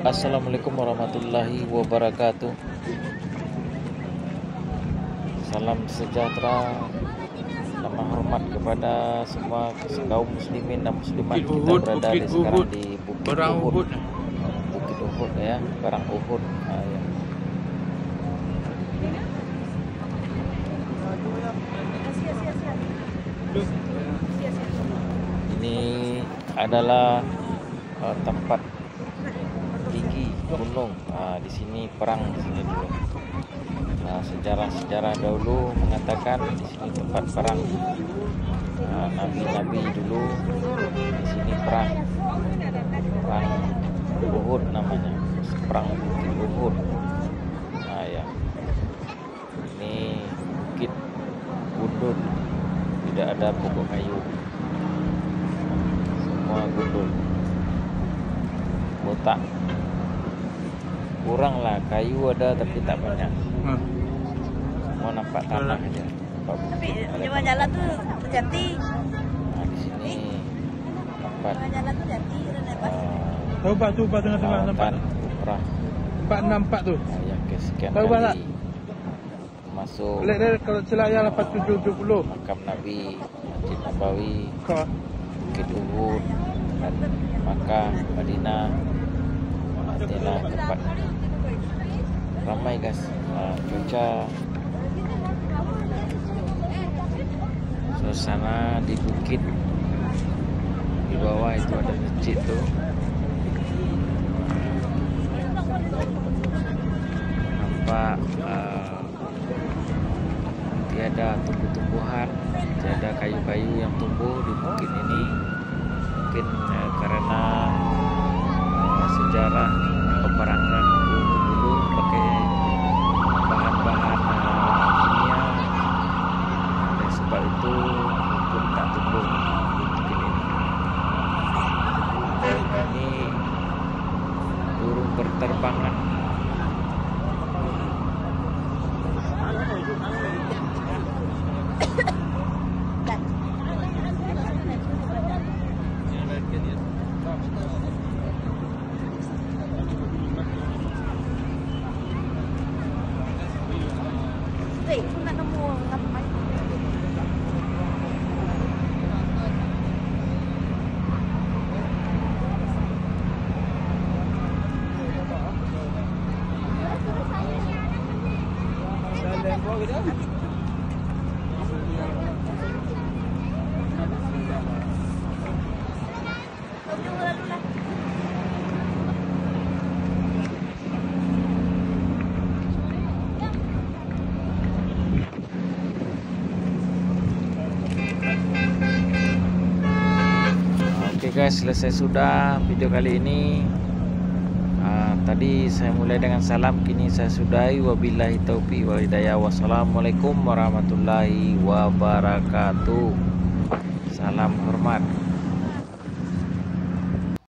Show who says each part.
Speaker 1: Assalamualaikum warahmatullahi wabarakatuh. Salam sejahtera, salam hormat kepada semua kaum muslimin dan muslimat. Kita berada sekarang di Bukit Uhud. Bukit Uhud ya, Barang Uhud. Ya. Ini adalah tempat tinggi gunung. Di sini perang di sini dulu. Sejarah dahulu mengatakan di sini tempat perang. Nabi-nabi dulu di sini perang Uhud namanya, perang Bukit Uhud. Ya. Ini bukit gundul, tidak ada pokok kayu, semua gundul. Botak, kurang lah, kayu ada tapi tak banyak. Semua nampak tanah aja.
Speaker 2: Tapi jalan tuh terjadi.
Speaker 1: Di sini tempat
Speaker 2: Jalan tuh jadi
Speaker 3: Tahu Pak tu, Pak tengah-tengah nampak.
Speaker 1: Umrah.
Speaker 3: Pak nampak tu.
Speaker 1: Yang kesekian
Speaker 3: Tahu Pak tak?
Speaker 1: kali masuk
Speaker 3: Lihat kalau celaya 870.
Speaker 1: makam Nabi, Masjid Nabawi,
Speaker 3: Kau.
Speaker 1: Bukit Uhud, dan Makkah, Madinah. Inilah tempat ramai guys. Cuaca, suasana di bukit, di bawah itu ada masjid tuh. Nampak tiada tumbuh-tumbuhan, tiada kayu-kayu yang tumbuh di bukit ini. Mungkin karena sejarah peperangan dulu pakai bahan-bahan kimia. Oleh sebab itu pun tak tumbuh di bukit ini. Ini burung berterbangan. Oke guys, selesai sudah video kali ini. Tadi saya mulai dengan salam, kini saya sudahi. Wabillahi taufiq wal hidayah. Wassalamualaikum warahmatullahi wabarakatuh. Salam hormat.